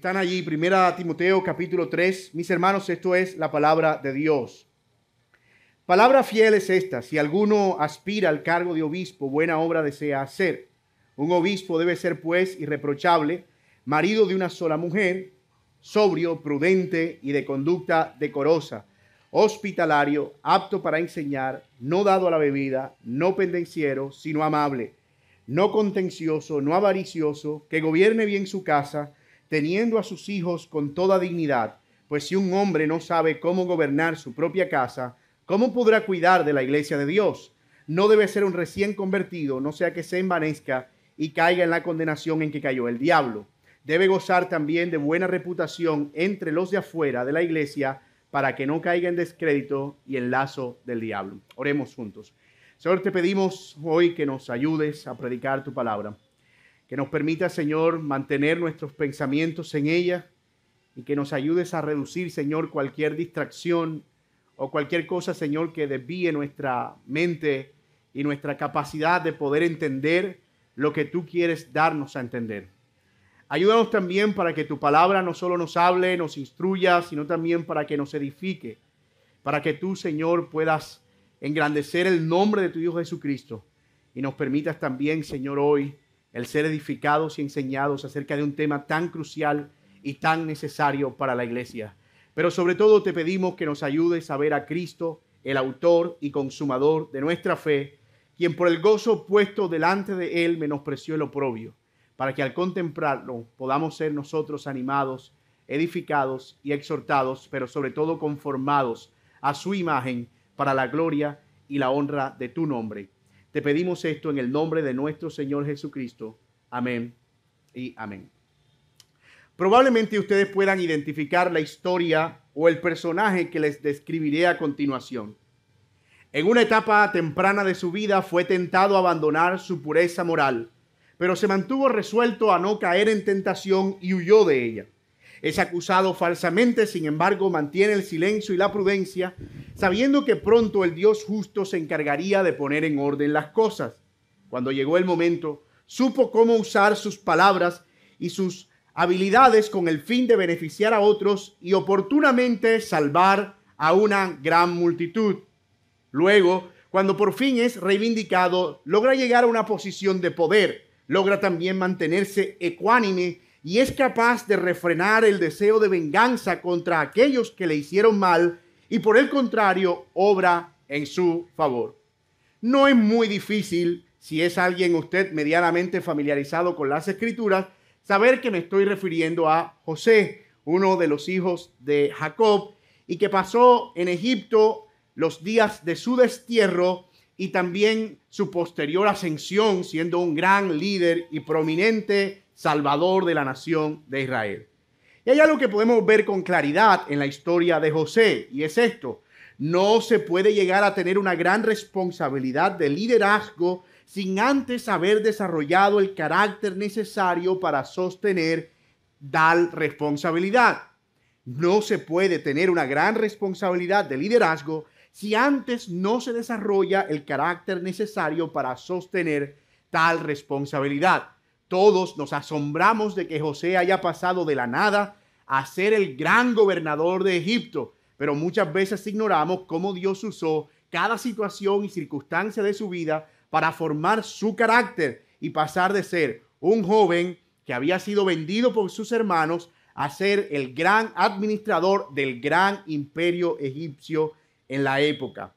están allí, 1 Timoteo capítulo 3. Mis hermanos, esto es la palabra de Dios. Palabra fiel es esta: si alguno aspira al cargo de obispo, buena obra desea hacer. Un obispo debe ser, pues, irreprochable, marido de una sola mujer, sobrio, prudente y de conducta decorosa, hospitalario, apto para enseñar, no dado a la bebida, no pendenciero, sino amable, no contencioso, no avaricioso, que gobierne bien su casa, teniendo a sus hijos con toda dignidad. Pues si un hombre no sabe cómo gobernar su propia casa, ¿cómo podrá cuidar de la iglesia de Dios? No debe ser un recién convertido, no sea que se envanezca y caiga en la condenación en que cayó el diablo. Debe gozar también de buena reputación entre los de afuera de la iglesia, para que no caiga en descrédito y en lazo del diablo. Oremos juntos. Señor, te pedimos hoy que nos ayudes a predicar tu palabra, que nos permita, Señor, mantener nuestros pensamientos en ella y que nos ayudes a reducir, Señor, cualquier distracción o cualquier cosa, Señor, que desvíe nuestra mente y nuestra capacidad de poder entender lo que tú quieres darnos a entender. Ayúdanos también para que tu palabra no solo nos hable, nos instruya, sino también para que nos edifique, para que tú, Señor, puedas engrandecer el nombre de tu Hijo Jesucristo y nos permitas también, Señor, hoy el ser edificados y enseñados acerca de un tema tan crucial y tan necesario para la iglesia. Pero sobre todo te pedimos que nos ayudes a ver a Cristo, el autor y consumador de nuestra fe, quien por el gozo puesto delante de él menospreció el oprobio, para que al contemplarlo podamos ser nosotros animados, edificados y exhortados, pero sobre todo conformados a su imagen para la gloria y la honra de tu nombre. Te pedimos esto en el nombre de nuestro Señor Jesucristo. Amén y amén. Probablemente ustedes puedan identificar la historia o el personaje que les describiré a continuación. En una etapa temprana de su vida fue tentado a abandonar su pureza moral, pero se mantuvo resuelto a no caer en tentación y huyó de ella. Es acusado falsamente, sin embargo, mantiene el silencio y la prudencia, sabiendo que pronto el Dios justo se encargaría de poner en orden las cosas. Cuando llegó el momento, supo cómo usar sus palabras y sus habilidades con el fin de beneficiar a otros y oportunamente salvar a una gran multitud. Luego, cuando por fin es reivindicado, logra llegar a una posición de poder, logra también mantenerse ecuánime y es capaz de refrenar el deseo de venganza contra aquellos que le hicieron mal y por el contrario, obra en su favor. No es muy difícil, si es alguien usted medianamente familiarizado con las Escrituras, saber que me estoy refiriendo a José, uno de los hijos de Jacob, y que pasó en Egipto los días de su destierro y también su posterior ascensión, siendo un gran líder y prominente salvador de la nación de Israel. Y hay algo que podemos ver con claridad en la historia de José, y es esto: no se puede llegar a tener una gran responsabilidad de liderazgo sin antes haber desarrollado el carácter necesario para sostener tal responsabilidad. No se puede tener una gran responsabilidad de liderazgo si antes no se desarrolla el carácter necesario para sostener tal responsabilidad. Todos nos asombramos de que José haya pasado de la nada a ser el gran gobernador de Egipto, pero muchas veces ignoramos cómo Dios usó cada situación y circunstancia de su vida para formar su carácter y pasar de ser un joven que había sido vendido por sus hermanos a ser el gran administrador del gran imperio egipcio en la época.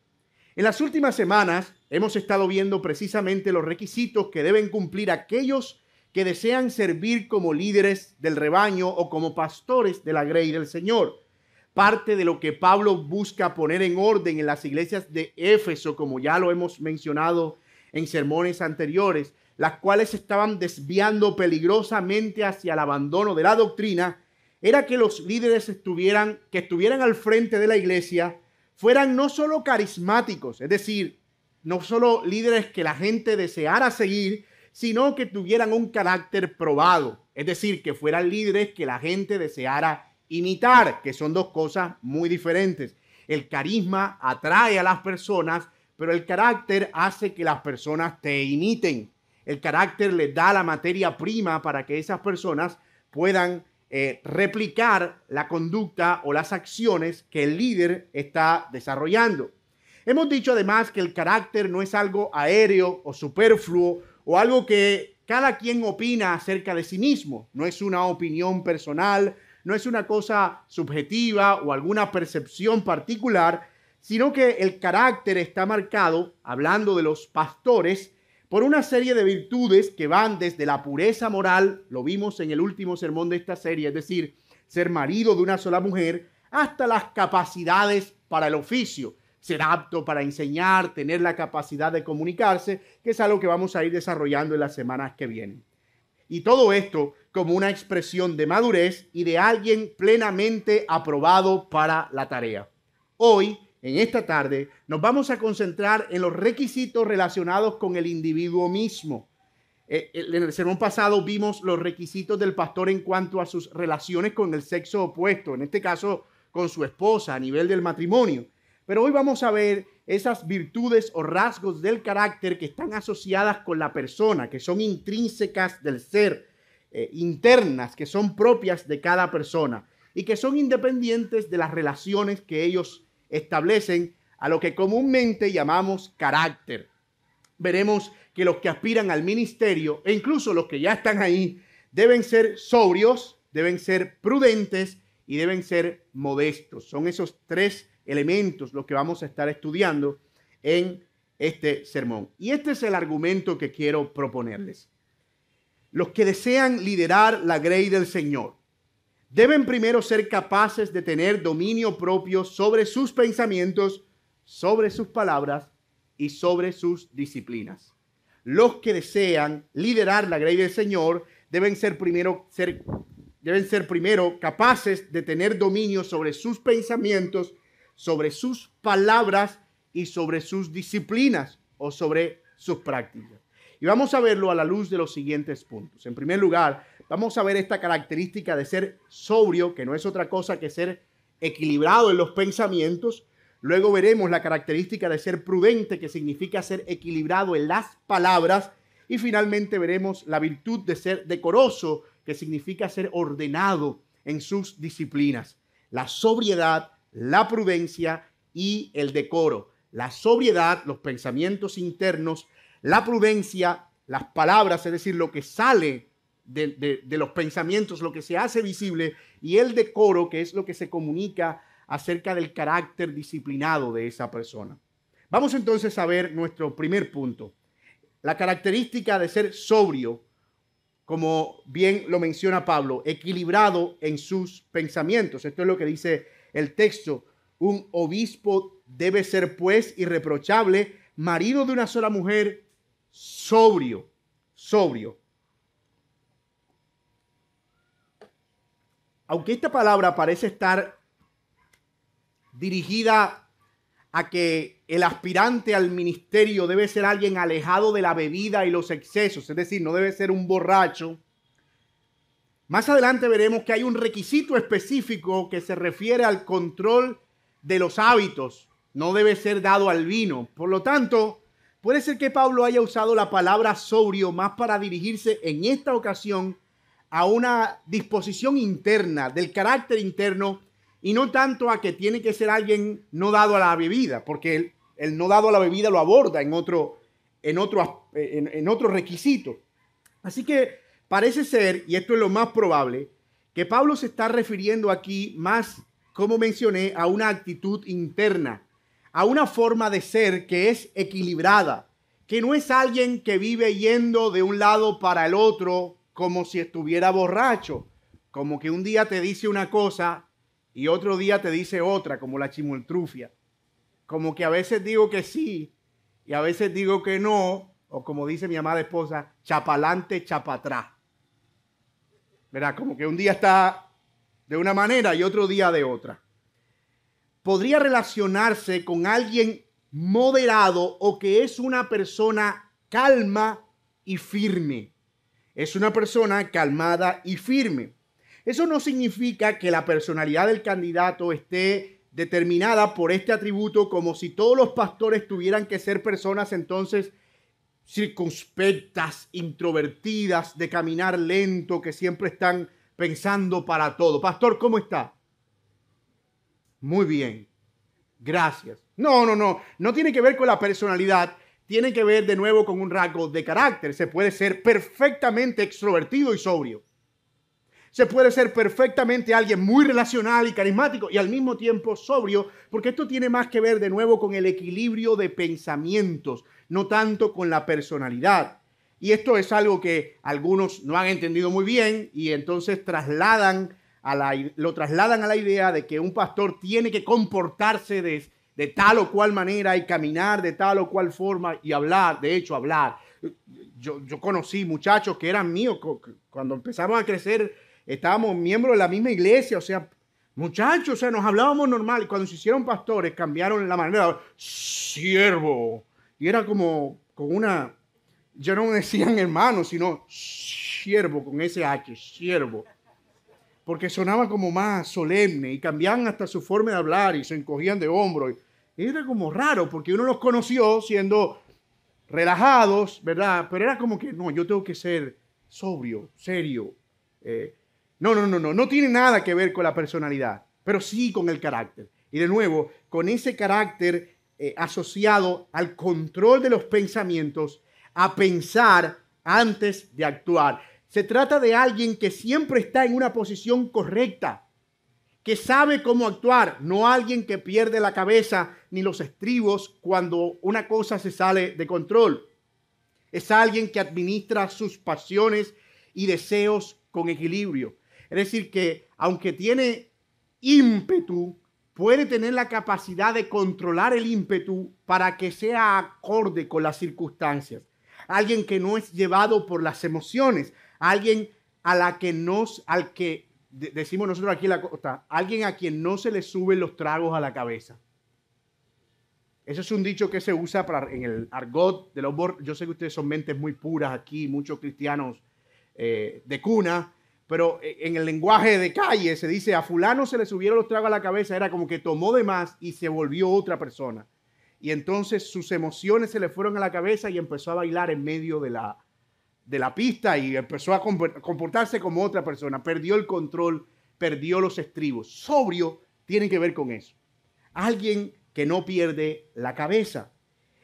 En las últimas semanas hemos estado viendo precisamente los requisitos que deben cumplir aquellos que desean servir como líderes del rebaño o como pastores de la grey del Señor. Parte de lo que Pablo busca poner en orden en las iglesias de Éfeso, como ya lo hemos mencionado en sermones anteriores, las cuales estaban desviando peligrosamente hacia el abandono de la doctrina, era que los líderes que estuvieran al frente de la iglesia fueran no solo carismáticos, es decir, no solo líderes que la gente deseara seguir, sino que tuvieran un carácter probado, es decir, que fueran líderes que la gente deseara imitar, que son dos cosas muy diferentes. El carisma atrae a las personas, pero el carácter hace que las personas te imiten. El carácter les da la materia prima para que esas personas puedan replicar la conducta o las acciones que el líder está desarrollando. Hemos dicho además que el carácter no es algo aéreo o superfluo o algo que cada quien opina acerca de sí mismo. No es una opinión personal, no es una cosa subjetiva o alguna percepción particular, sino que el carácter está marcado, hablando de los pastores, por una serie de virtudes que van desde la pureza moral, lo vimos en el último sermón de esta serie, es decir, ser marido de una sola mujer, hasta las capacidades para el oficio, ser apto para enseñar, tener la capacidad de comunicarse, que es algo que vamos a ir desarrollando en las semanas que vienen. Y todo esto como una expresión de madurez y de alguien plenamente aprobado para la tarea. Hoy, en esta tarde, nos vamos a concentrar en los requisitos relacionados con el individuo mismo. En el sermón pasado vimos los requisitos del pastor en cuanto a sus relaciones con el sexo opuesto, en este caso con su esposa a nivel del matrimonio. Pero hoy vamos a ver esas virtudes o rasgos del carácter que están asociadas con la persona, que son intrínsecas del ser, internas, que son propias de cada persona y que son independientes de las relaciones que ellos establecen, a lo que comúnmente llamamos carácter. Veremos que los que aspiran al ministerio e incluso los que ya están ahí deben ser sobrios, deben ser prudentes y deben ser modestos. Son esos tres elementos los que vamos a estar estudiando en este sermón. Y este es el argumento que quiero proponerles. Los que desean liderar la grey del Señor deben primero ser capaces de tener dominio propio sobre sus pensamientos, sobre sus palabras y sobre sus disciplinas. Los que desean liderar la grey del Señor deben ser primero capaces de tener dominio sobre sus pensamientos, sobre sus palabras y sobre sus disciplinas o sobre sus prácticas. Y vamos a verlo a la luz de los siguientes puntos. En primer lugar, vamos a ver esta característica de ser sobrio, que no es otra cosa que ser equilibrado en los pensamientos. Luego veremos la característica de ser prudente, que significa ser equilibrado en las palabras. Y finalmente veremos la virtud de ser decoroso, que significa ser ordenado en sus disciplinas. La sobriedad, la prudencia y el decoro. La sobriedad, los pensamientos internos, la prudencia, las palabras, es decir, lo que sale de los pensamientos, lo que se hace visible, y el decoro, que es lo que se comunica acerca del carácter disciplinado de esa persona. Vamos entonces a ver nuestro primer punto. La característica de ser sobrio, como bien lo menciona Pablo, equilibrado en sus pensamientos. Esto es lo que dice el texto. Un obispo debe ser pues irreprochable, marido de una sola mujer, sobrio. Aunque esta palabra parece estar dirigida a que el aspirante al ministerio debe ser alguien alejado de la bebida y los excesos, es decir, no debe ser un borracho. Más adelante veremos que hay un requisito específico que se refiere al control de los hábitos. No debe ser dado al vino. Por lo tanto, puede ser que Pablo haya usado la palabra sobrio más para dirigirse en esta ocasión a una disposición interna, del carácter interno, y no tanto a que tiene que ser alguien no dado a la bebida, porque el no dado a la bebida lo aborda en otro requisito. Así que parece ser, y esto es lo más probable, que Pablo se está refiriendo aquí más, como mencioné, a una actitud interna, a una forma de ser que es equilibrada, que no es alguien que vive yendo de un lado para el otro como si estuviera borracho, como que un día te dice una cosa y otro día te dice otra, como la chimoltrufia, como que a veces digo que sí y a veces digo que no, o como dice mi amada esposa, chapalante, chapatrá. ¿Verdad? Como que un día está de una manera y otro día de otra. Podría relacionarse con alguien moderado o que es una persona calma y firme. Es una persona calmada y firme. Eso no significa que la personalidad del candidato esté determinada por este atributo, como si todos los pastores tuvieran que ser personas entonces circunspectas, introvertidas, de caminar lento, que siempre están pensando para todo. Pastor, ¿cómo está? Muy bien. Gracias. No tiene que ver con la personalidad. Tiene que ver de nuevo con un rasgo de carácter. Se puede ser perfectamente extrovertido y sobrio. Se puede ser perfectamente alguien muy relacional y carismático y al mismo tiempo sobrio, porque esto tiene más que ver de nuevo con el equilibrio de pensamientos, no tanto con la personalidad. Y esto es algo que algunos no han entendido muy bien y entonces lo trasladan a la idea de que un pastor tiene que comportarse de tal o cual manera y caminar de tal o cual forma y hablar, de hecho hablar. Yo conocí muchachos que eran míos cuando empezamos a crecer. Estábamos miembros de la misma iglesia, o sea, muchachos, o sea, nos hablábamos normal. Y cuando se hicieron pastores, cambiaron la manera, siervo. Y era como con una, ya no decían hermano, sino siervo, con ese H, siervo. Porque sonaba como más solemne y cambiaban hasta su forma de hablar y se encogían de hombros. Y era como raro, porque uno los conoció siendo relajados, ¿verdad? Pero era como que, no, yo tengo que ser sobrio, serio. No tiene nada que ver con la personalidad, pero sí con el carácter. Y de nuevo, con ese carácter asociado al control de los pensamientos, a pensar antes de actuar. Se trata de alguien que siempre está en una posición correcta, que sabe cómo actuar, no alguien que pierde la cabeza ni los estribos cuando una cosa se sale de control. Es alguien que administra sus pasiones y deseos con equilibrio. Es decir, que aunque tiene ímpetu, puede tener la capacidad de controlar el ímpetu para que sea acorde con las circunstancias. Alguien que no es llevado por las emociones, alguien al que decimos nosotros aquí en la costa, alguien a quien no se le suben los tragos a la cabeza. Eso es un dicho que se usa en el argot de los yo sé que ustedes son mentes muy puras aquí, muchos cristianos de cuna, pero en el lenguaje de calle se dice a fulano se le subieron los tragos a la cabeza, era como que tomó de más y se volvió otra persona. Y entonces sus emociones se le fueron a la cabeza y empezó a bailar en medio de la pista y empezó a comportarse como otra persona. Perdió el control, perdió los estribos. Sobrio tiene que ver con eso. Alguien que no pierde la cabeza.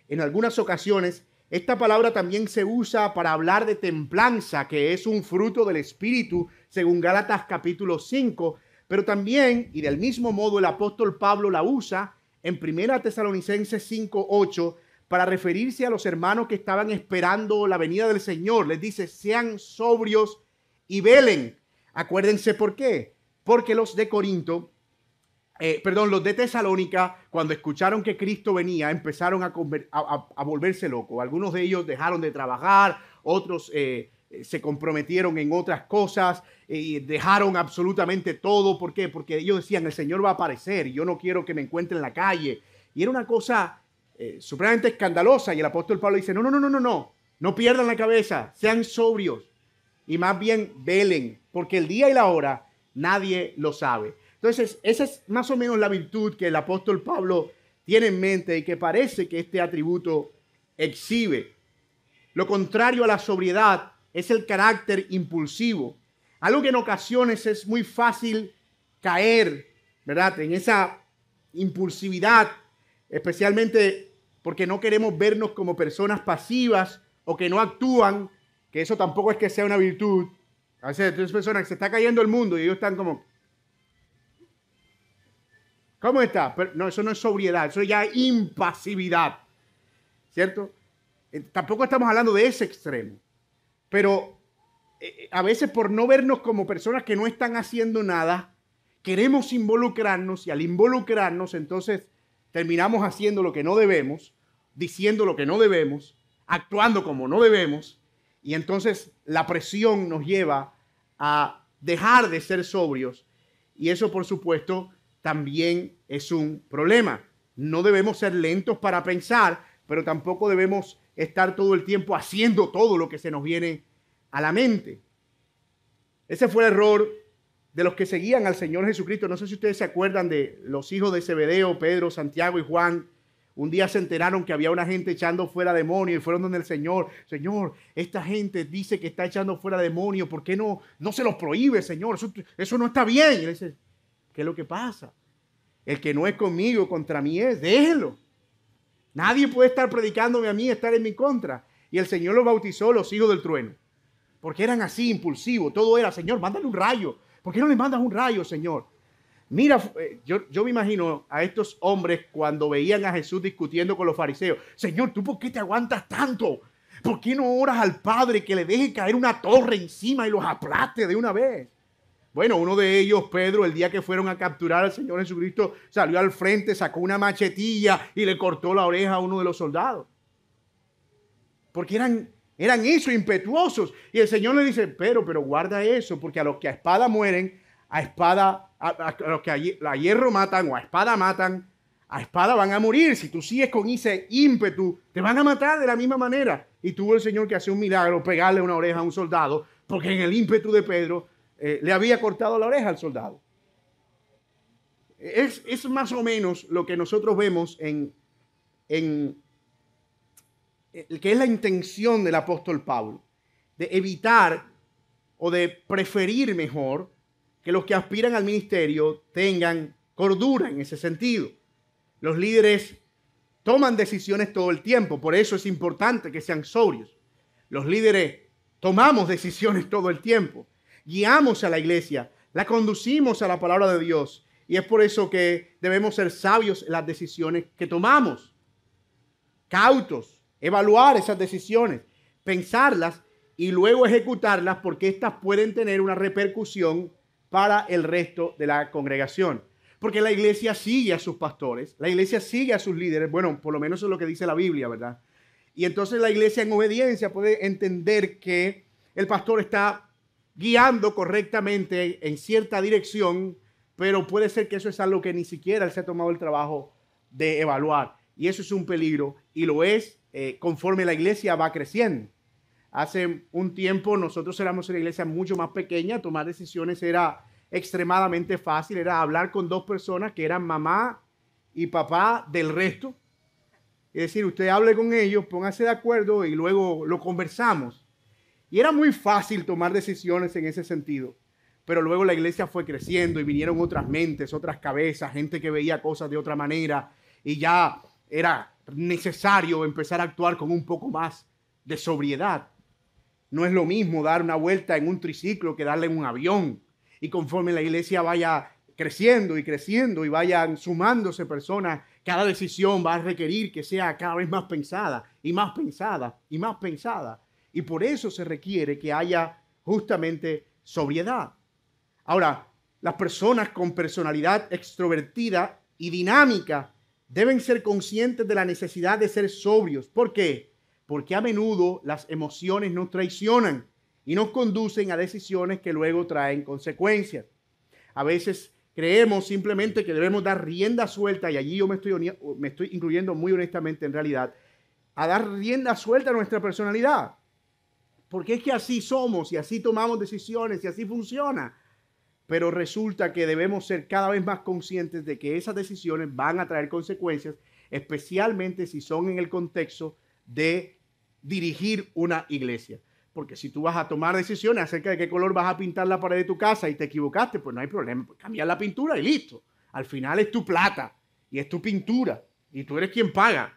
En algunas ocasiones, esta palabra también se usa para hablar de templanza, que es un fruto del Espíritu, según Gálatas capítulo 5, pero también, y del mismo modo, el apóstol Pablo la usa en 1 Tesalonicenses 5:8 para referirse a los hermanos que estaban esperando la venida del Señor. Les dice, sean sobrios y velen. Acuérdense por qué. Porque los de los de Tesalónica, cuando escucharon que Cristo venía, empezaron a volverse locos. Algunos de ellos dejaron de trabajar, otros se comprometieron en otras cosas y dejaron absolutamente todo. ¿Por qué? Porque ellos decían, el Señor va a aparecer y yo no quiero que me encuentre en la calle. Y era una cosa supremamente escandalosa. Y el apóstol Pablo dice, no pierdan la cabeza, sean sobrios y más bien velen, porque el día y la hora nadie lo sabe. Entonces, esa es más o menos la virtud que el apóstol Pablo tiene en mente y que parece que este atributo exhibe. Lo contrario a la sobriedad es el carácter impulsivo. Algo que en ocasiones es muy fácil caer, ¿verdad?, en esa impulsividad, especialmente porque no queremos vernos como personas pasivas o que no actúan, que eso tampoco es que sea una virtud. A veces hay personas que se está cayendo el mundo y ellos están como, ¿cómo está? Pero no, eso no es sobriedad, eso ya es impasividad, ¿cierto? Tampoco estamos hablando de ese extremo, pero a veces por no vernos como personas que no están haciendo nada, queremos involucrarnos y al involucrarnos entonces terminamos haciendo lo que no debemos, diciendo lo que no debemos, actuando como no debemos y entonces la presión nos lleva a dejar de ser sobrios y eso por supuesto también es un problema. No debemos ser lentos para pensar, pero tampoco debemos estar todo el tiempo haciendo todo lo que se nos viene a la mente. Ese fue el error de los que seguían al Señor Jesucristo. No sé si ustedes se acuerdan de los hijos de Zebedeo, Pedro, Santiago y Juan. Un día se enteraron que había una gente echando fuera demonios y fueron donde el Señor. Señor, esta gente dice que está echando fuera demonios. ¿Por qué no se los prohíbe, Señor? Eso no está bien. Y él dice, ¿qué es lo que pasa? El que no es conmigo, contra mí es. Déjelo. Nadie puede estar predicándome a mí, estar en mi contra. Y el Señor los bautizó los hijos del trueno. Porque eran así, impulsivos. Todo era, Señor, mándale un rayo. ¿Por qué no le mandas un rayo, Señor? Mira, yo me imagino a estos hombres cuando veían a Jesús discutiendo con los fariseos. Señor, ¿tú por qué te aguantas tanto? ¿Por qué no oras al Padre que le deje caer una torre encima y los aplaste de una vez? Bueno, uno de ellos, Pedro, el día que fueron a capturar al Señor Jesucristo, salió al frente, sacó una machetilla y le cortó la oreja a uno de los soldados. Porque eran eso, impetuosos. Y el Señor le dice, pero guarda eso, porque a los que a espada mueren, a los que a hierro matan o a espada matan, a espada van a morir. Si tú sigues con ese ímpetu, te van a matar de la misma manera. Y tuvo el Señor que hacer un milagro, pegarle una oreja a un soldado, porque en el ímpetu de Pedro le había cortado la oreja al soldado. Es más o menos lo que nosotros vemos en que es la intención del apóstol Pablo, de evitar o de preferir mejor que los que aspiran al ministerio tengan cordura en ese sentido. Los líderes toman decisiones todo el tiempo, por eso es importante que sean sobrios. Los líderes tomamos decisiones todo el tiempo, guiamos a la iglesia, la conducimos a la palabra de Dios, y es por eso que debemos ser sabios en las decisiones que tomamos, cautos, evaluar esas decisiones, pensarlas y luego ejecutarlas, porque éstas pueden tener una repercusión para el resto de la congregación. Porque la iglesia sigue a sus pastores, la iglesia sigue a sus líderes. Bueno, por lo menos eso es lo que dice la Biblia, ¿verdad? Y entonces la iglesia en obediencia puede entender que el pastor está guiando correctamente en cierta dirección, pero puede ser que eso es algo que ni siquiera él se ha tomado el trabajo de evaluar. Y eso es un peligro, y lo es conforme la iglesia va creciendo. Hace un tiempo nosotros éramos una iglesia mucho más pequeña, tomar decisiones era extremadamente fácil, era hablar con dos personas que eran mamá y papá del resto. Es decir, usted hable con ellos, póngase de acuerdo y luego lo conversamos. Y era muy fácil tomar decisiones en ese sentido. Pero luego la iglesia fue creciendo y vinieron otras mentes, otras cabezas, gente que veía cosas de otra manera, y ya era necesario empezar a actuar con un poco más de sobriedad. No es lo mismo dar una vuelta en un triciclo que darle en un avión. Y conforme la iglesia vaya creciendo y vayan sumándose personas, cada decisión va a requerir que sea cada vez más pensada y más pensada y más pensada. Y por eso se requiere que haya justamente sobriedad. Ahora, las personas con personalidad extrovertida y dinámica deben ser conscientes de la necesidad de ser sobrios. ¿Por qué? Porque a menudo las emociones nos traicionan y nos conducen a decisiones que luego traen consecuencias. A veces creemos simplemente que debemos dar rienda suelta, y allí yo me estoy incluyendo muy honestamente en realidad, a dar rienda suelta a nuestra personalidad. Porque es que así somos y así tomamos decisiones y así funciona. Pero resulta que debemos ser cada vez más conscientes de que esas decisiones van a traer consecuencias, especialmente si son en el contexto de dirigir una iglesia. Porque si tú vas a tomar decisiones acerca de qué color vas a pintar la pared de tu casa y te equivocaste, pues no hay problema, pues cambiar la pintura y listo. Al final es tu plata y es tu pintura y tú eres quien paga.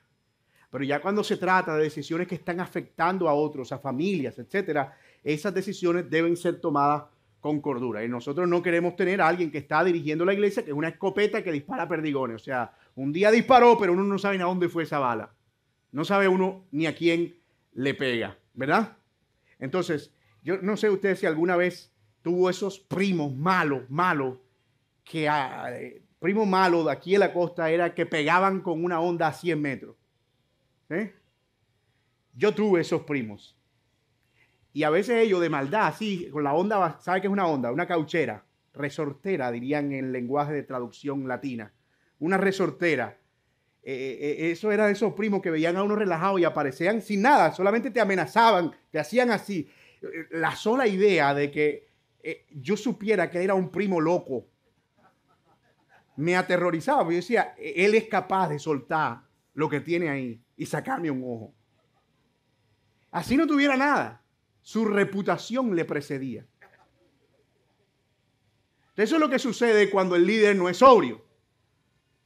Pero ya cuando se trata de decisiones que están afectando a otros, a familias, etcétera, esas decisiones deben ser tomadas con cordura. Y nosotros no queremos tener a alguien que está dirigiendo la iglesia que es una escopeta que dispara perdigones. O sea, un día disparó, pero uno no sabe a dónde fue esa bala. No sabe uno ni a quién le pega, ¿verdad? Entonces, yo no sé usted si alguna vez tuvo esos primos malos, que primo malo de aquí en la costa era que pegaban con una onda a 100 metros. Yo tuve esos primos. Y a veces ellos de maldad, así, con la onda, ¿sabe qué es una onda? Una cauchera, resortera, dirían en el lenguaje de traducción latina. Una resortera. Eso era de esos primos que veían a uno relajado y aparecían sin nada, solamente te amenazaban, te hacían así. La sola idea de que yo supiera que era un primo loco me aterrorizaba, porque yo decía, él es capaz de soltar lo que tiene ahí y sacarme un ojo. Así no tuviera nada. Su reputación le precedía. Eso es lo que sucede cuando el líder no es sobrio,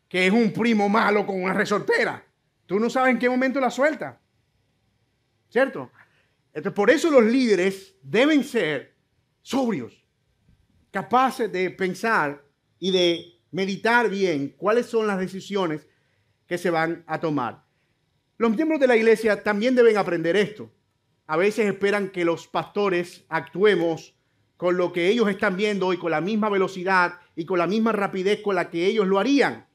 que es un primo malo con una resortera. Tú no sabes en qué momento la suelta. ¿Cierto? Entonces, por eso los líderes deben ser sobrios, capaces de pensar y de meditar bien cuáles son las decisiones que se van a tomar. Los miembros de la iglesia también deben aprender esto. A veces esperan que los pastores actuemos con lo que ellos están viendo y con la misma velocidad y con la misma rapidez con la que ellos lo harían.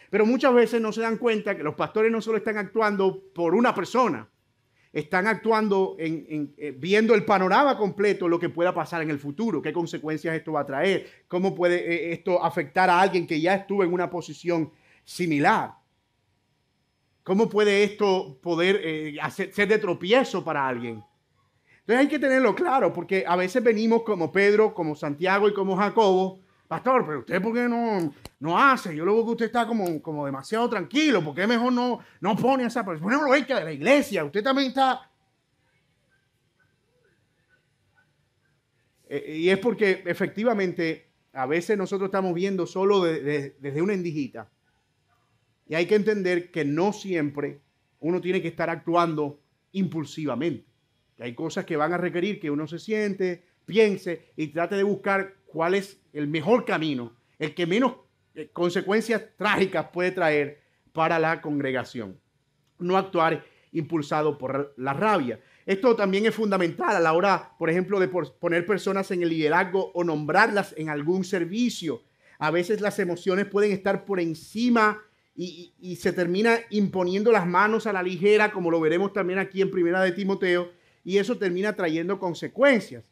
Pero muchas veces no se dan cuenta que los pastores no solo están actuando por una persona, están actuando viendo el panorama completo, lo que pueda pasar en el futuro, qué consecuencias esto va a traer, cómo puede esto afectar a alguien que ya estuvo en una posición similar. ¿Cómo puede esto poder ser de tropiezo para alguien? Entonces hay que tenerlo claro, porque a veces venimos como Pedro, como Santiago y como Jacobo. Pastor, pero usted ¿por qué no hace? Yo lo veo que usted está como demasiado tranquilo. ¿Por qué mejor no pone a esa persona? No lo echa de la iglesia. Usted también está... Y es porque efectivamente a veces nosotros estamos viendo solo desde una endijita. Y hay que entender que no siempre uno tiene que estar actuando impulsivamente. Que hay cosas que van a requerir que uno se siente, piense y trate de buscar cuál es el mejor camino, el que menos consecuencias trágicas puede traer para la congregación. No actuar impulsado por la rabia. Esto también es fundamental a la hora, por ejemplo, de poner personas en el liderazgo o nombrarlas en algún servicio. A veces las emociones pueden estar por encima y se termina imponiendo las manos a la ligera, como lo veremos también aquí en Primera de Timoteo, y eso termina trayendo consecuencias.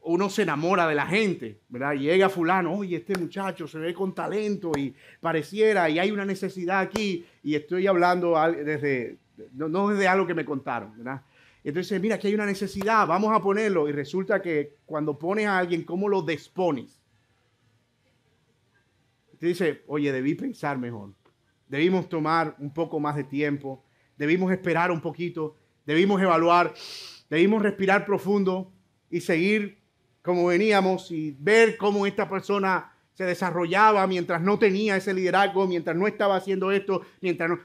Uno se enamora de la gente, ¿verdad? Llega fulano, oye, este muchacho se ve con talento y pareciera, y hay una necesidad aquí, y estoy hablando no desde algo que me contaron, ¿verdad? Entonces, mira, aquí hay una necesidad, vamos a ponerlo, y resulta que cuando pones a alguien, ¿cómo lo dispones? Te dice, oye, debí pensar mejor, debimos tomar un poco más de tiempo, debimos esperar un poquito, debimos evaluar, debimos respirar profundo y seguir como veníamos y ver cómo esta persona se desarrollaba mientras no tenía ese liderazgo, mientras no estaba haciendo esto,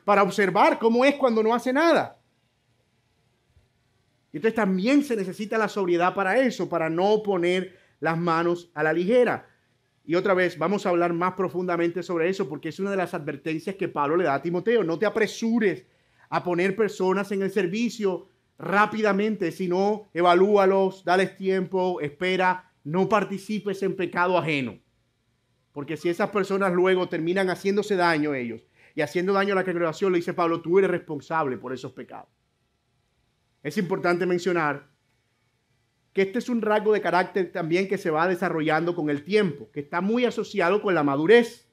para observar cómo es cuando no hace nada. Y entonces también se necesita la sobriedad para eso, para no poner las manos a la ligera. Y otra vez vamos a hablar más profundamente sobre eso porque es una de las advertencias que Pablo le da a Timoteo. No te apresures a poner personas en el servicio rápidamente, sino evalúalos, dales tiempo, espera, no participes en pecado ajeno. Porque si esas personas luego terminan haciéndose daño a ellos y haciendo daño a la congregación, le dice Pablo, tú eres responsable por esos pecados. Es importante mencionar que este es un rasgo de carácter también que se va desarrollando con el tiempo, que está muy asociado con la madurez.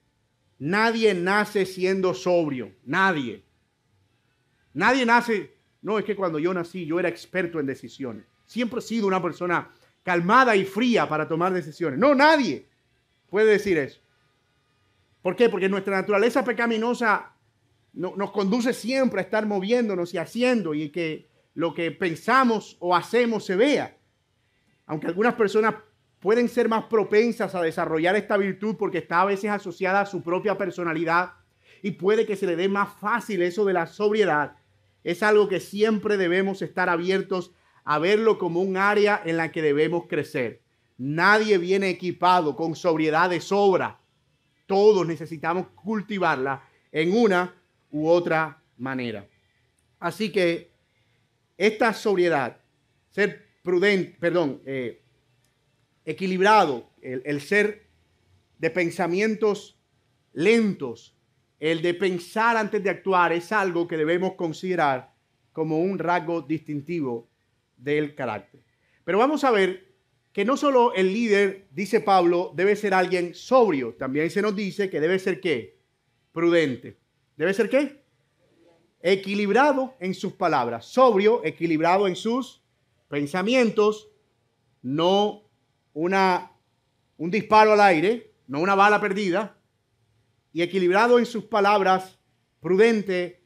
Nadie nace siendo sobrio, nadie. Nadie nace, no, es que cuando yo nací yo era experto en decisiones. Siempre he sido una persona calmada y fría para tomar decisiones. No, nadie puede decir eso. ¿Por qué? Porque nuestra naturaleza pecaminosa nos conduce siempre a estar moviéndonos y haciendo y que lo que pensamos o hacemos se vea. Aunque algunas personas pueden ser más propensas a desarrollar esta virtud porque está a veces asociada a su propia personalidad y puede que se le dé más fácil eso de la sobriedad, es algo que siempre debemos estar abiertos a verlo como un área en la que debemos crecer. Nadie viene equipado con sobriedad de sobra. Todos necesitamos cultivarla en una u otra manera. Así que esta sobriedad, ser prudente, equilibrado, el ser de pensamientos lentos, el de pensar antes de actuar es algo que debemos considerar como un rasgo distintivo del carácter. Pero vamos a ver que no solo el líder, dice Pablo, debe ser alguien sobrio, también se nos dice que debe ser ¿qué? Prudente. ¿Debe ser qué? Equilibrado en sus palabras, sobrio, equilibrado en sus pensamientos, no un disparo al aire, no una bala perdida, y equilibrado en sus palabras Prudente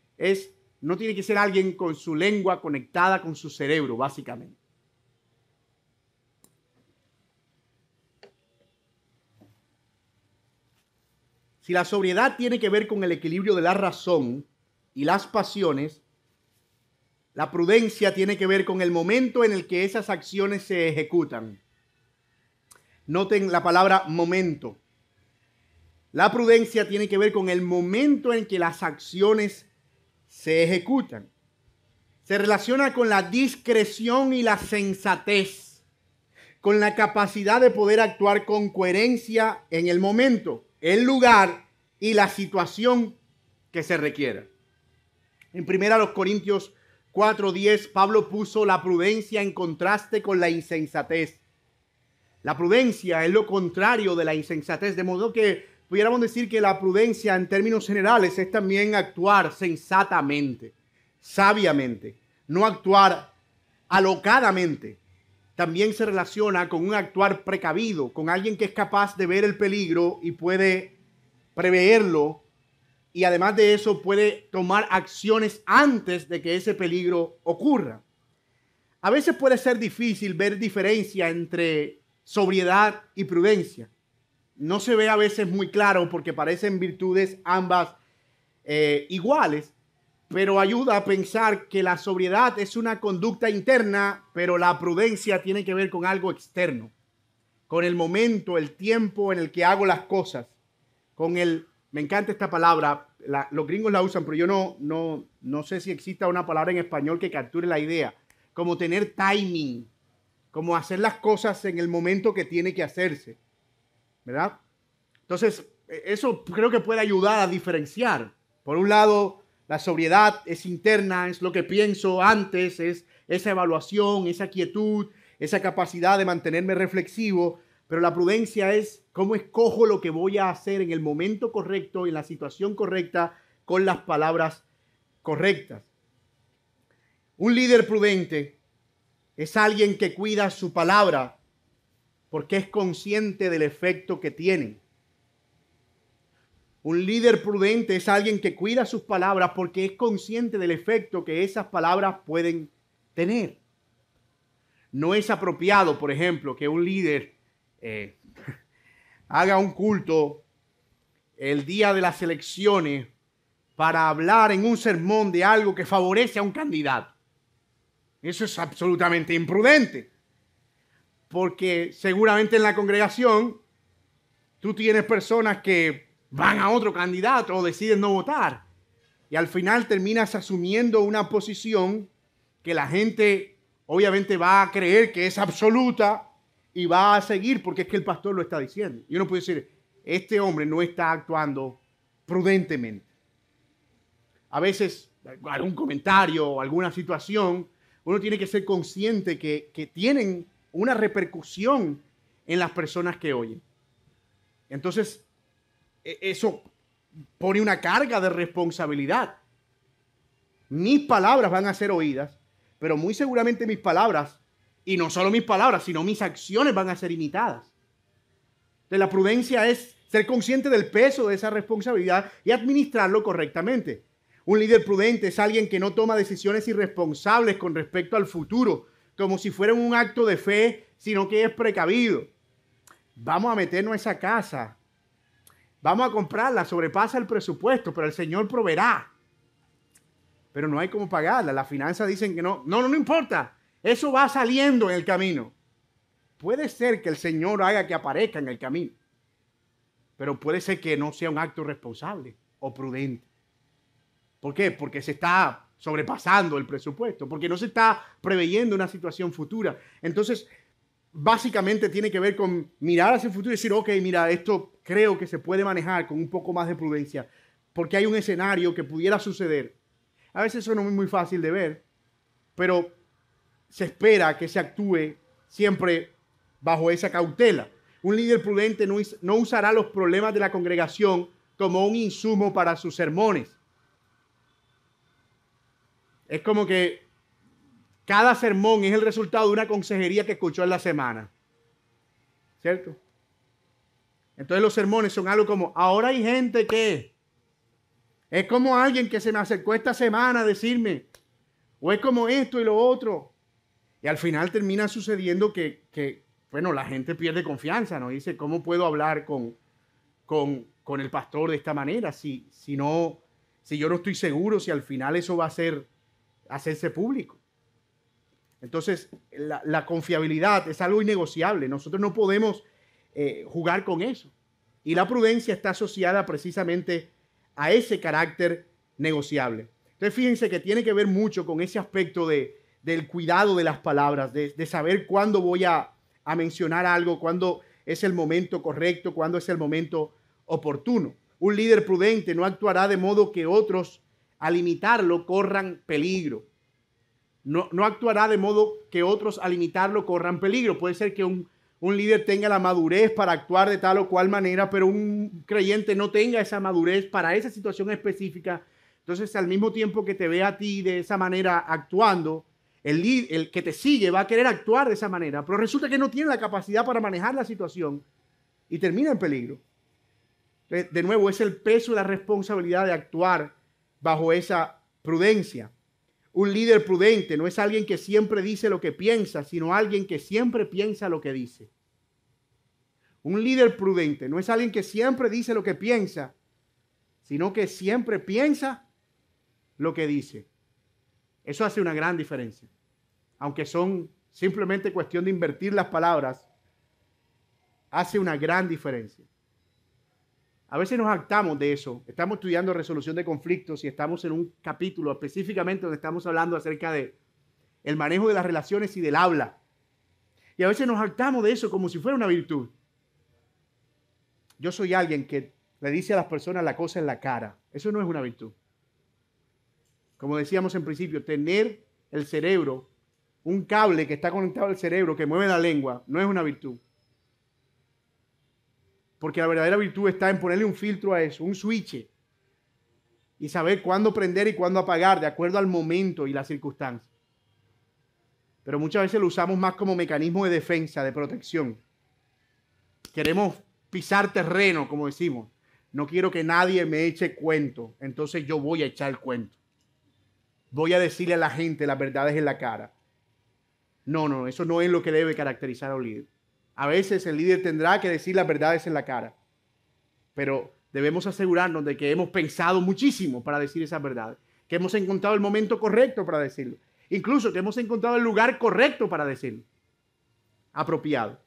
no tiene que ser alguien con su lengua conectada con su cerebro, básicamente. Si la sobriedad tiene que ver con el equilibrio de la razón y las pasiones, la prudencia tiene que ver con el momento en el que esas acciones se ejecutan. Noten la palabra momento. La prudencia tiene que ver con el momento en que las acciones se ejecutan. Se relaciona con la discreción y la sensatez, con la capacidad de poder actuar con coherencia en el momento, el lugar y la situación que se requiera. En 1 Corintios 4:10, Pablo puso la prudencia en contraste con la insensatez. La prudencia es lo contrario de la insensatez, de modo que pudiéramos decir que la prudencia en términos generales es también actuar sensatamente, sabiamente, no actuar alocadamente. También se relaciona con un actuar precavido, con alguien que es capaz de ver el peligro y puede preverlo, y además de eso puede tomar acciones antes de que ese peligro ocurra. A veces puede ser difícil ver diferencia entre sobriedad y prudencia. No se ve a veces muy claro porque parecen virtudes ambas iguales, pero ayuda a pensar que la sobriedad es una conducta interna, pero la prudencia tiene que ver con algo externo, con el momento, el tiempo en el que hago las cosas, me encanta esta palabra, los gringos la usan, pero yo no sé si exista una palabra en español que capture la idea, como tener timing, como hacer las cosas en el momento que tiene que hacerse, ¿verdad? Entonces, eso creo que puede ayudar a diferenciar. Por un lado, la sobriedad es interna, es lo que pienso antes, es esa evaluación, esa quietud, esa capacidad de mantenerme reflexivo, pero la prudencia es cómo escojo lo que voy a hacer en el momento correcto, en la situación correcta, con las palabras correctas. Un líder prudente es alguien que cuida su palabra porque es consciente del efecto que tienen. Un líder prudente es alguien que cuida sus palabras porque es consciente del efecto que esas palabras pueden tener. No es apropiado, por ejemplo, que un líder haga un culto el día de las elecciones para hablar en un sermón de algo que favorece a un candidato. Eso es absolutamente imprudente, porque seguramente en la congregación tú tienes personas que van a otro candidato o deciden no votar, y al final terminas asumiendo una posición que la gente obviamente va a creer que es absoluta y va a seguir porque es que el pastor lo está diciendo. Y uno puede decir, este hombre no está actuando prudentemente. A veces algún comentario o alguna situación, uno tiene que ser consciente que tienen una repercusión en las personas que oyen. Entonces, eso pone una carga de responsabilidad. Mis palabras van a ser oídas, pero muy seguramente mis palabras, y no solo mis palabras, sino mis acciones van a ser imitadas. Entonces, la prudencia es ser consciente del peso de esa responsabilidad y administrarlo correctamente. Un líder prudente es alguien que no toma decisiones irresponsables con respecto al futuro, como si fuera un acto de fe, sino que es precavido. Vamos a meternos a esa casa. Vamos a comprarla, sobrepasa el presupuesto, pero el Señor proveerá. Pero no hay cómo pagarla. Las finanzas dicen que no importa. Eso va saliendo en el camino. Puede ser que el Señor haga que aparezca en el camino, pero puede ser que no sea un acto responsable o prudente. ¿Por qué? Porque se está sobrepasando el presupuesto, porque no se está preveyendo una situación futura. Entonces, básicamente tiene que ver con mirar hacia el futuro y decir, ok, mira, esto creo que se puede manejar con un poco más de prudencia, porque hay un escenario que pudiera suceder. A veces eso no es muy fácil de ver, pero se espera que se actúe siempre bajo esa cautela. Un líder prudente no usará los problemas de la congregación como un insumo para sus sermones. Es como que cada sermón es el resultado de una consejería que escuchó en la semana. ¿Cierto? Entonces los sermones son algo como, ahora hay gente que... Es como alguien que se me acercó esta semana a decirme, o es como esto y lo otro. Y al final termina sucediendo que bueno, la gente pierde confianza, ¿no? Dice, ¿cómo puedo hablar con el pastor de esta manera si yo no estoy seguro si al final eso va a hacerse público? Entonces, la confiabilidad es algo innegociable. Nosotros no podemos jugar con eso. Y la prudencia está asociada precisamente a ese carácter negociable. Entonces, fíjense que tiene que ver mucho con ese aspecto del cuidado de las palabras, de saber cuándo voy a mencionar algo, cuándo es el momento correcto, cuándo es el momento oportuno. Un líder prudente no actuará de modo que otros, al imitarlo, corran peligro. No actuará de modo que otros, al imitarlo, corran peligro. Puede ser que un líder tenga la madurez para actuar de tal o cual manera, pero un creyente no tenga esa madurez para esa situación específica. Entonces, al mismo tiempo que te ve a ti de esa manera actuando, el que te sigue va a querer actuar de esa manera, pero resulta que no tiene la capacidad para manejar la situación y termina en peligro. Entonces, de nuevo, es el peso y la responsabilidad de actuar bajo esa prudencia. Un líder prudente no es alguien que siempre dice lo que piensa, sino alguien que siempre piensa lo que dice. Un líder prudente no es alguien que siempre dice lo que piensa, sino que siempre piensa lo que dice. Eso hace una gran diferencia. Aunque son simplemente cuestión de invertir las palabras, hace una gran diferencia. A veces nos jactamos de eso. Estamos estudiando resolución de conflictos y estamos en un capítulo específicamente donde estamos hablando acerca de el manejo de las relaciones y del habla. Y a veces nos jactamos de eso como si fuera una virtud. Yo soy alguien que le dice a las personas la cosa en la cara. Eso no es una virtud. Como decíamos en principio, tener el cerebro, un cable que está conectado al cerebro que mueve la lengua, no es una virtud. Porque la verdadera virtud está en ponerle un filtro a eso, un switch, y saber cuándo prender y cuándo apagar de acuerdo al momento y las circunstancias. Pero muchas veces lo usamos más como mecanismo de defensa, de protección. Queremos pisar terreno, como decimos. No quiero que nadie me eche cuento, entonces yo voy a echar el cuento. Voy a decirle a la gente las verdades en la cara. No, eso no es lo que debe caracterizar a un líder. A veces el líder tendrá que decir las verdades en la cara, pero debemos asegurarnos de que hemos pensado muchísimo para decir esas verdades, que hemos encontrado el momento correcto para decirlo, incluso que hemos encontrado el lugar correcto para decirlo, apropiado.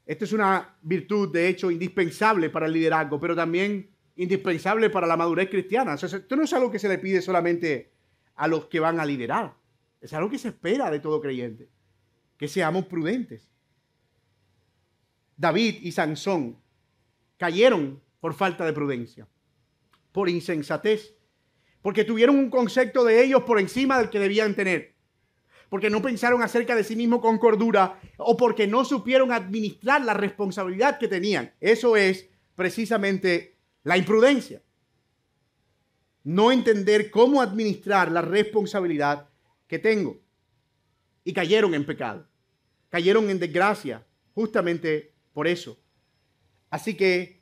Esto es una virtud, de hecho, indispensable para el liderazgo, pero también indispensable para la madurez cristiana. O sea, esto no es algo que se le pide solamente a los que van a liderar, es algo que se espera de todo creyente. Que seamos prudentes. David y Sansón cayeron por falta de prudencia, por insensatez, porque tuvieron un concepto de ellos por encima del que debían tener, porque no pensaron acerca de sí mismos con cordura o porque no supieron administrar la responsabilidad que tenían. Eso es precisamente la imprudencia. No entender cómo administrar la responsabilidad que tengo. Y cayeron en pecado. Cayeron en desgracia justamente por eso. Así que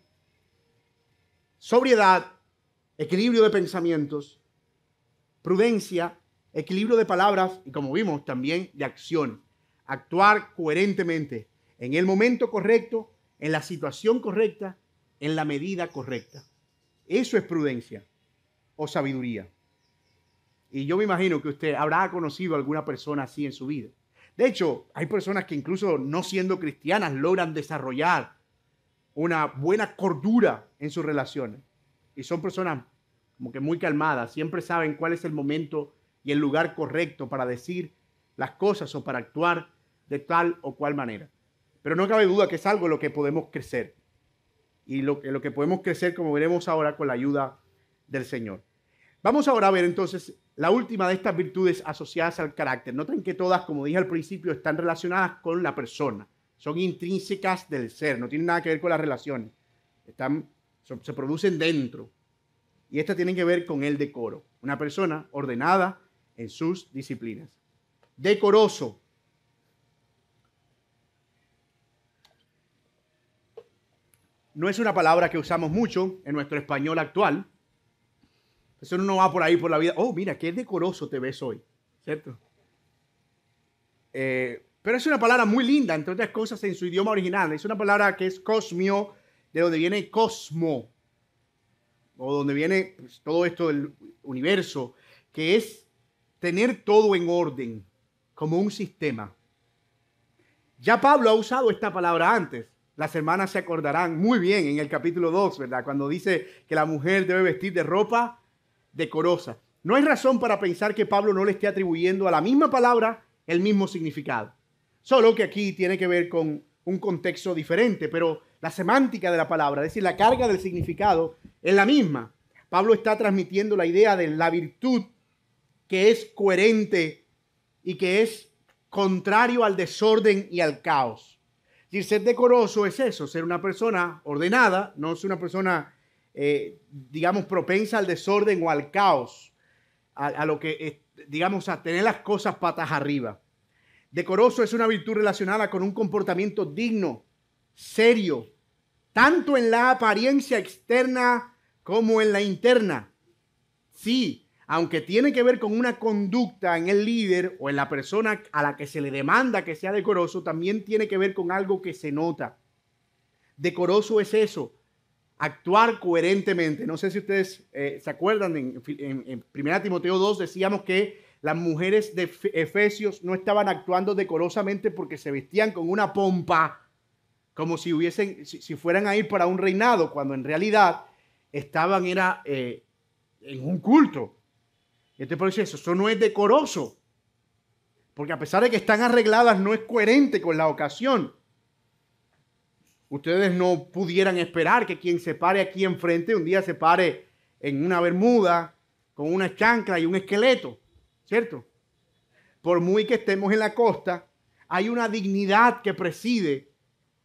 sobriedad, equilibrio de pensamientos, prudencia, equilibrio de palabras y, como vimos, también de acción. Actuar coherentemente en el momento correcto, en la situación correcta, en la medida correcta. Eso es prudencia o sabiduría. Y yo me imagino que usted habrá conocido a alguna persona así en su vida. De hecho, hay personas que incluso no siendo cristianas logran desarrollar una buena cordura en sus relaciones. Y son personas como que muy calmadas, siempre saben cuál es el momento y el lugar correcto para decir las cosas o para actuar de tal o cual manera. Pero no cabe duda que es algo en lo que podemos crecer. Y lo que podemos crecer, como veremos ahora, con la ayuda del Señor. Vamos ahora a ver entonces la última de estas virtudes asociadas al carácter. Noten que todas, como dije al principio, están relacionadas con la persona. Son intrínsecas del ser, no tienen nada que ver con las relaciones. Se producen dentro. Y estas tienen que ver con el decoro. Una persona ordenada en sus disciplinas. Decoroso. no es una palabra que usamos mucho en nuestro español actual. Eso uno no va por ahí por la vida. Oh, mira, qué decoroso te ves hoy, ¿cierto? Pero es una palabra muy linda, entre otras cosas, en su idioma original. Es una palabra que es cosmio, de donde viene cosmo, o donde viene pues, todo esto del universo, que es tener todo en orden, como un sistema. Ya Pablo ha usado esta palabra antes. Las hermanas se acordarán muy bien en el capítulo 2, ¿verdad? Cuando dice que la mujer debe vestir de ropa decorosa. No hay razón para pensar que Pablo no le esté atribuyendo a la misma palabra el mismo significado. Solo que aquí tiene que ver con un contexto diferente, pero la semántica de la palabra, es decir, la carga del significado, es la misma. Pablo está transmitiendo la idea de la virtud que es coherente y que es contrario al desorden y al caos. Es decir, ser decoroso es eso, ser una persona ordenada, no es una persona, digamos, propensa al desorden o al caos, a lo que, digamos, a tener las cosas patas arriba. Decoroso es una virtud relacionada con un comportamiento digno, serio, tanto en la apariencia externa como en la interna. Sí, aunque tiene que ver con una conducta en el líder o en la persona a la que se le demanda que sea decoroso, también tiene que ver con algo que se nota. Decoroso es eso, actuar coherentemente. No sé si ustedes se acuerdan, en 1 Timoteo 2 decíamos que las mujeres de Efesios no estaban actuando decorosamente porque se vestían con una pompa, como si fueran a ir para un reinado, cuando en realidad estaban en un culto. Y entonces por eso no es decoroso, porque a pesar de que están arregladas, no es coherente con la ocasión. Ustedes no pudieran esperar que quien se pare aquí enfrente un día se pare en una bermuda, con una chancla y un esqueleto, ¿cierto? Por muy que estemos en la costa, hay una dignidad que preside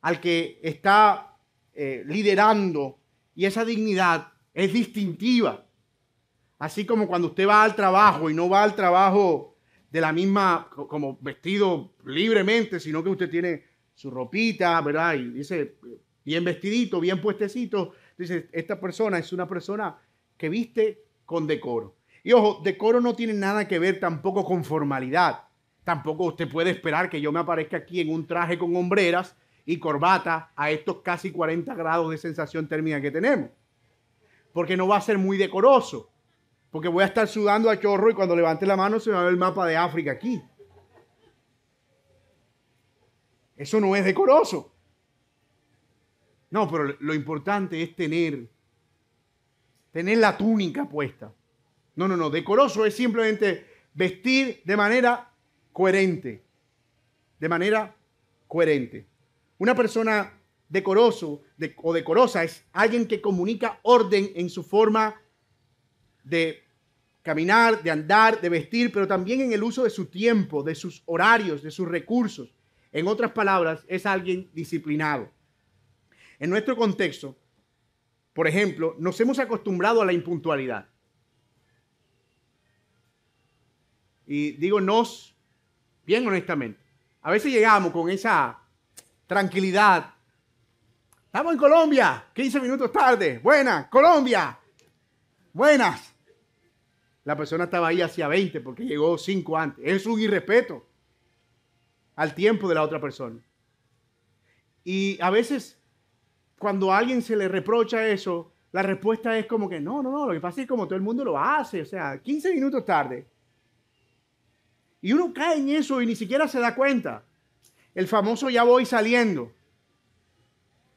al que está liderando, y esa dignidad es distintiva. Así como cuando usted va al trabajo y no va al trabajo de la misma, como vestido libremente, sino que usted tiene su ropita, ¿verdad? Y dice, bien vestidito, bien puestecito. Dice, esta persona es una persona que viste con decoro. Y ojo, decoro no tiene nada que ver tampoco con formalidad. Tampoco usted puede esperar que yo me aparezca aquí en un traje con hombreras y corbata a estos casi 40 grados de sensación térmica que tenemos. Porque no va a ser muy decoroso. Porque voy a estar sudando a chorro y cuando levante la mano se me va a ver el mapa de África aquí. Eso no es decoroso. No, pero lo importante es tener la túnica puesta. No. Decoroso es simplemente vestir de manera coherente. De manera coherente. Una persona decoroso o decorosa es alguien que comunica orden en su forma de caminar, de andar, de vestir, pero también en el uso de su tiempo, de sus horarios, de sus recursos. En otras palabras, es alguien disciplinado. En nuestro contexto, por ejemplo, nos hemos acostumbrado a la impuntualidad. Y digo nos, bien honestamente. A veces llegamos con esa tranquilidad. Estamos en Colombia, 15 minutos tarde. Buenas, Colombia. Buenas. La persona estaba ahí hacía 20 porque llegó 5 antes. Es un irrespeto al tiempo de la otra persona. Y a veces, cuando a alguien se le reprocha eso, la respuesta es como que no, lo que pasa es como todo el mundo lo hace, o sea, 15 minutos tarde. Y uno cae en eso y ni siquiera se da cuenta. El famoso ya voy saliendo.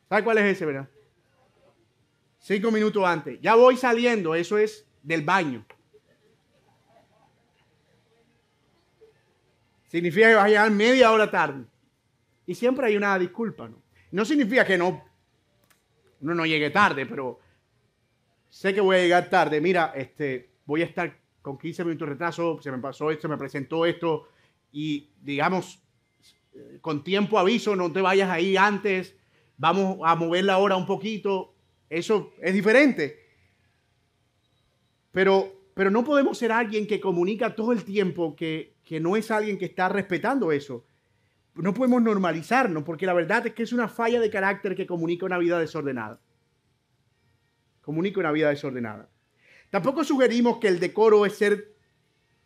¿Sabe cuál es ese, verdad? 5 minutos antes. Ya voy saliendo, eso es del baño. Significa que vas a llegar media hora tarde. Y siempre hay una disculpa, ¿no? No significa que uno no llegue tarde, pero sé que voy a llegar tarde. Mira, voy a estar con 15 minutos de retraso, se me pasó esto, me presentó esto, y digamos, con tiempo aviso, no te vayas ahí antes, vamos a mover la hora un poquito. Eso es diferente. Pero no podemos ser alguien que comunica todo el tiempo que no es alguien que está respetando eso. No podemos normalizarnos, porque la verdad es que es una falla de carácter que comunica una vida desordenada. Comunica una vida desordenada. Tampoco sugerimos que el decoro es ser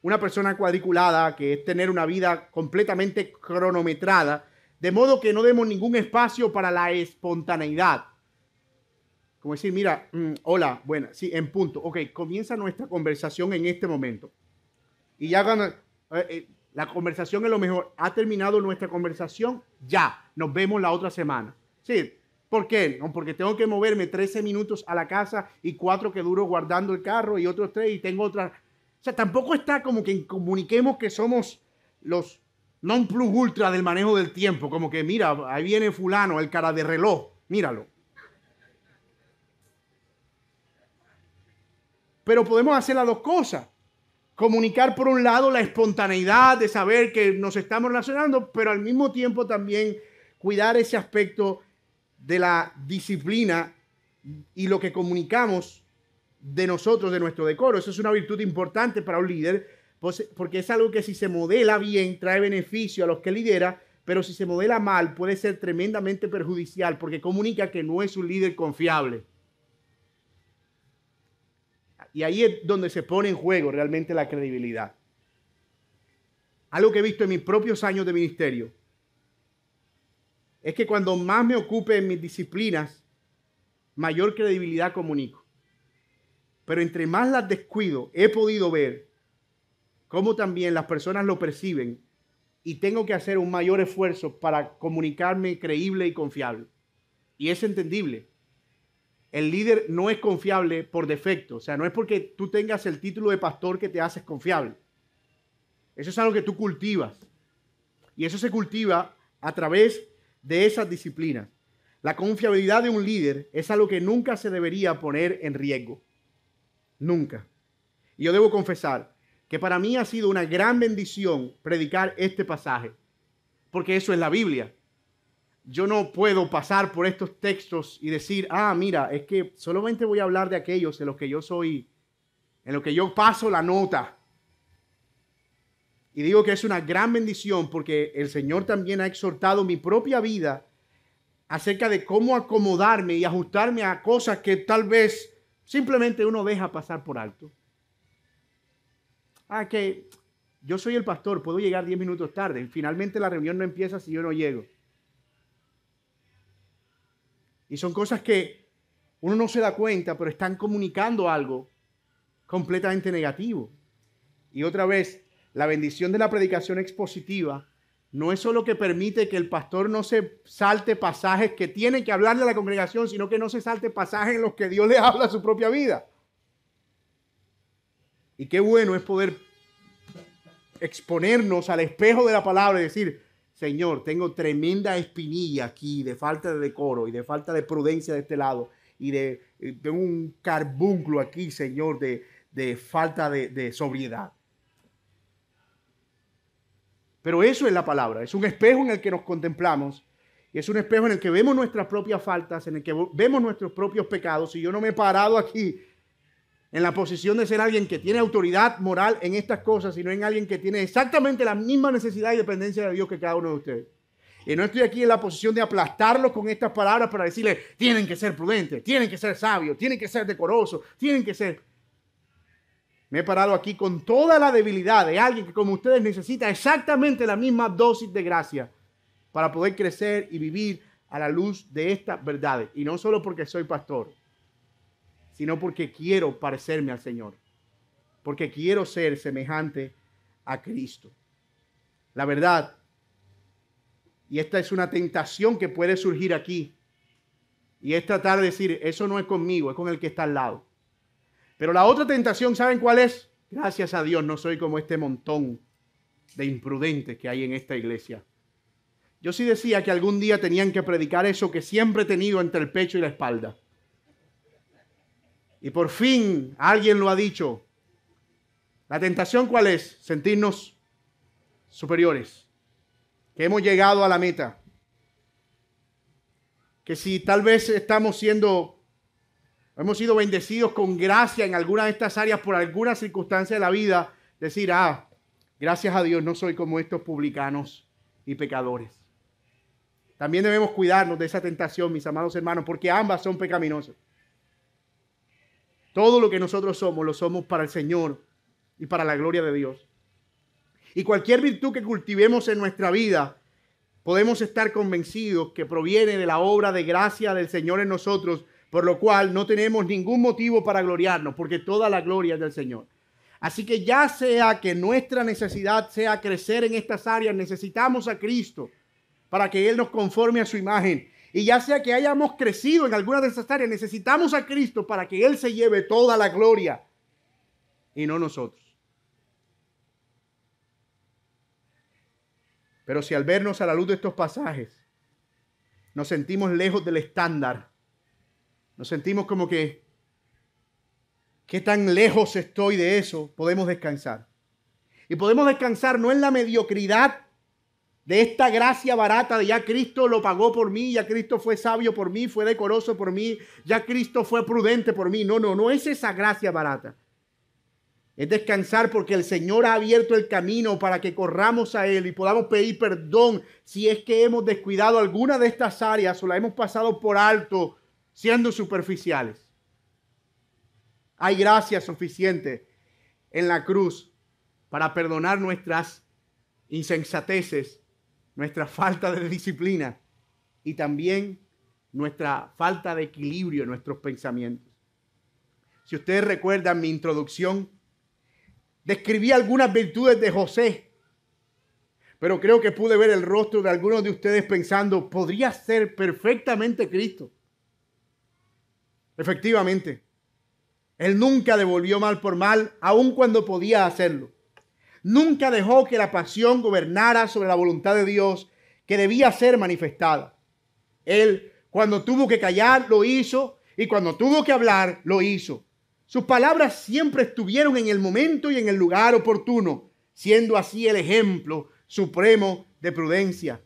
una persona cuadriculada, que es tener una vida completamente cronometrada, de modo que no demos ningún espacio para la espontaneidad. Como decir, mira, hola, bueno, sí, en punto. Ok, comienza nuestra conversación en este momento. Y ya cuando la conversación es lo mejor. ¿Ha terminado nuestra conversación? Ya, nos vemos la otra semana. Sí, ¿por qué? No, porque tengo que moverme 13 minutos a la casa y 4 que duro guardando el carro y otros 3 y tengo otra. O sea, tampoco está como que comuniquemos que somos los non plus ultra del manejo del tiempo. Como que, mira, ahí viene fulano, el cara de reloj, míralo. Pero podemos hacer las dos cosas. Comunicar por un lado la espontaneidad de saber que nos estamos relacionando, pero al mismo tiempo también cuidar ese aspecto de la disciplina y lo que comunicamos de nosotros, de nuestro decoro. Eso es una virtud importante para un líder, porque es algo que si se modela bien trae beneficio a los que lidera, pero si se modela mal puede ser tremendamente perjudicial porque comunica que no es un líder confiable. Y ahí es donde se pone en juego realmente la credibilidad. Algo que he visto en mis propios años de ministerio es que cuando más me ocupe en mis disciplinas, mayor credibilidad comunico. Pero entre más las descuido, he podido ver cómo también las personas lo perciben y tengo que hacer un mayor esfuerzo para comunicarme creíble y confiable. Y es entendible. El líder no es confiable por defecto. O sea, no es porque tú tengas el título de pastor que te haces confiable. Eso es algo que tú cultivas. Y eso se cultiva a través de esas disciplinas. La confiabilidad de un líder es algo que nunca se debería poner en riesgo. Nunca. Y yo debo confesar que para mí ha sido una gran bendición predicar este pasaje. Porque eso es la Biblia. Yo no puedo pasar por estos textos y decir, mira, es que solamente voy a hablar de aquellos en los que yo soy, en los que yo paso la nota. Y digo que es una gran bendición porque el Señor también ha exhortado mi propia vida acerca de cómo acomodarme y ajustarme a cosas que tal vez simplemente uno deja pasar por alto. Que yo soy el pastor, puedo llegar 10 minutos tarde. Finalmente la reunión no empieza si yo no llego. Y son cosas que uno no se da cuenta, pero están comunicando algo completamente negativo. Y otra vez, la bendición de la predicación expositiva no es solo que permite que el pastor no se salte pasajes que tiene que hablarle a la congregación, sino que no se salte pasajes en los que Dios le habla a su propia vida. Y qué bueno es poder exponernos al espejo de la palabra y decir, Señor, tengo tremenda espinilla aquí de falta de decoro y de falta de prudencia de este lado y de un carbunclo aquí, Señor, de falta de sobriedad. Pero eso es la palabra, es un espejo en el que nos contemplamos y es un espejo en el que vemos nuestras propias faltas, en el que vemos nuestros propios pecados. Y yo no me he parado aquí en la posición de ser alguien que tiene autoridad moral en estas cosas, sino en alguien que tiene exactamente la misma necesidad y dependencia de Dios que cada uno de ustedes. Y no estoy aquí en la posición de aplastarlos con estas palabras para decirles, tienen que ser prudentes, tienen que ser sabios, tienen que ser decorosos, tienen que ser... Me he parado aquí con toda la debilidad de alguien que como ustedes necesita exactamente la misma dosis de gracia para poder crecer y vivir a la luz de estas verdades. Y no solo porque soy pastor, sino porque quiero parecerme al Señor, porque quiero ser semejante a Cristo. La verdad, y esta es una tentación que puede surgir aquí, y es tratar de decir, eso no es conmigo, es con el que está al lado. Pero la otra tentación, ¿saben cuál es? Gracias a Dios no soy como este montón de imprudentes que hay en esta iglesia. Yo sí decía que algún día tenían que predicar eso que siempre he tenido entre el pecho y la espalda. Y por fin alguien lo ha dicho. ¿La tentación cuál es? Sentirnos superiores. Que hemos llegado a la meta. Que si tal vez hemos sido bendecidos con gracia en alguna de estas áreas por alguna circunstancia de la vida, decir, gracias a Dios no soy como estos publicanos y pecadores. También debemos cuidarnos de esa tentación, mis amados hermanos, porque ambas son pecaminosas. Todo lo que nosotros somos, lo somos para el Señor y para la gloria de Dios. Y cualquier virtud que cultivemos en nuestra vida, podemos estar convencidos que proviene de la obra de gracia del Señor en nosotros, por lo cual no tenemos ningún motivo para gloriarnos, porque toda la gloria es del Señor. Así que ya sea que nuestra necesidad sea crecer en estas áreas, necesitamos a Cristo para que Él nos conforme a su imagen. Y ya sea que hayamos crecido en alguna de esas áreas, necesitamos a Cristo para que Él se lleve toda la gloria y no nosotros. Pero si al vernos a la luz de estos pasajes nos sentimos lejos del estándar, nos sentimos como que, ¿qué tan lejos estoy de eso? Podemos descansar. Y podemos descansar no en la mediocridad de esta gracia barata de ya Cristo lo pagó por mí, ya Cristo fue sabio por mí, fue decoroso por mí, ya Cristo fue prudente por mí. No es esa gracia barata. Es descansar porque el Señor ha abierto el camino para que corramos a Él y podamos pedir perdón si es que hemos descuidado alguna de estas áreas o la hemos pasado por alto siendo superficiales. Hay gracia suficiente en la cruz para perdonar nuestras insensateces, nuestra falta de disciplina y también nuestra falta de equilibrio en nuestros pensamientos. Si ustedes recuerdan mi introducción, describí algunas virtudes de José, pero creo que pude ver el rostro de algunos de ustedes pensando, podría ser perfectamente Cristo. Efectivamente, Él nunca devolvió mal por mal, aun cuando podía hacerlo. Nunca dejó que la pasión gobernara sobre la voluntad de Dios que debía ser manifestada. Él, cuando tuvo que callar, lo hizo, y cuando tuvo que hablar, lo hizo. Sus palabras siempre estuvieron en el momento y en el lugar oportuno, siendo así el ejemplo supremo de prudencia.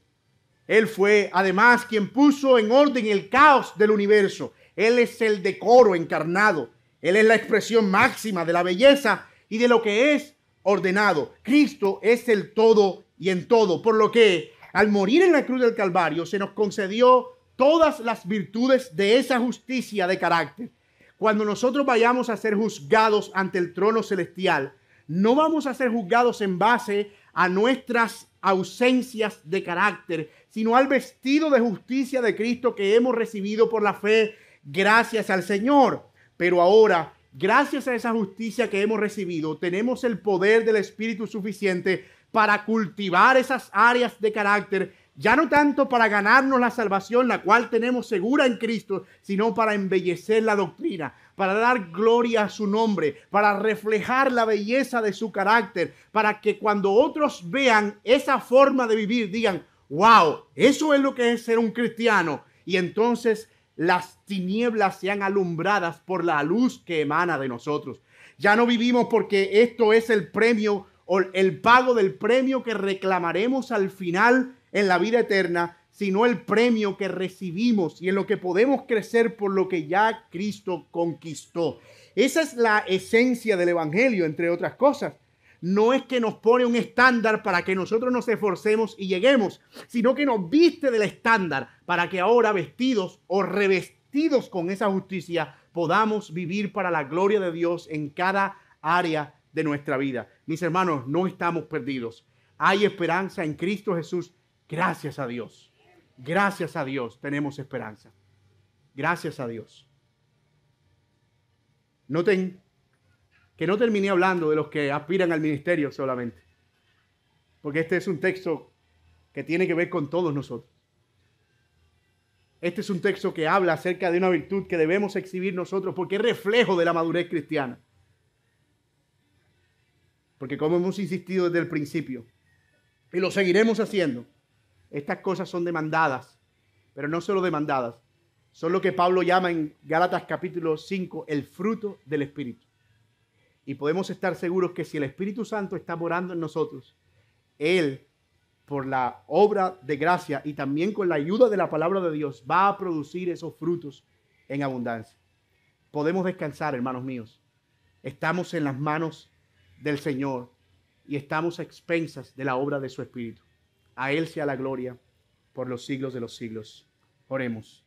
Él fue, además, quien puso en orden el caos del universo. Él es el decoro encarnado. Él es la expresión máxima de la belleza y de lo que es ordenado. Cristo es el todo y en todo, por lo que al morir en la cruz del Calvario se nos concedió todas las virtudes de esa justicia de carácter. Cuando nosotros vayamos a ser juzgados ante el trono celestial, no vamos a ser juzgados en base a nuestras ausencias de carácter, sino al vestido de justicia de Cristo que hemos recibido por la fe gracias al Señor. Pero ahora, gracias a esa justicia que hemos recibido, tenemos el poder del Espíritu suficiente para cultivar esas áreas de carácter, ya no tanto para ganarnos la salvación, la cual tenemos segura en Cristo, sino para embellecer la doctrina, para dar gloria a su nombre, para reflejar la belleza de su carácter, para que cuando otros vean esa forma de vivir, digan, wow, eso es lo que es ser un cristiano. Y entonces las tinieblas sean alumbradas por la luz que emana de nosotros. Ya no vivimos porque esto es el premio o el pago del premio que reclamaremos al final en la vida eterna, sino el premio que recibimos y en lo que podemos crecer por lo que ya Cristo conquistó. Esa es la esencia del Evangelio, entre otras cosas. No es que nos pone un estándar para que nosotros nos esforcemos y lleguemos, sino que nos viste del estándar para que ahora vestidos o revestidos con esa justicia podamos vivir para la gloria de Dios en cada área de nuestra vida. Mis hermanos, no estamos perdidos. Hay esperanza en Cristo Jesús. Gracias a Dios. Gracias a Dios tenemos esperanza. Gracias a Dios. Noten que no terminé hablando de los que aspiran al ministerio solamente, porque este es un texto que tiene que ver con todos nosotros. Este es un texto que habla acerca de una virtud que debemos exhibir nosotros porque es reflejo de la madurez cristiana. Porque como hemos insistido desde el principio, y lo seguiremos haciendo, estas cosas son demandadas, pero no solo demandadas, son lo que Pablo llama en Gálatas capítulo 5 el fruto del Espíritu. Y podemos estar seguros que si el Espíritu Santo está morando en nosotros, Él, por la obra de gracia y también con la ayuda de la palabra de Dios, va a producir esos frutos en abundancia. Podemos descansar, hermanos míos. Estamos en las manos del Señor y estamos a expensas de la obra de su Espíritu. A Él sea la gloria por los siglos de los siglos. Oremos.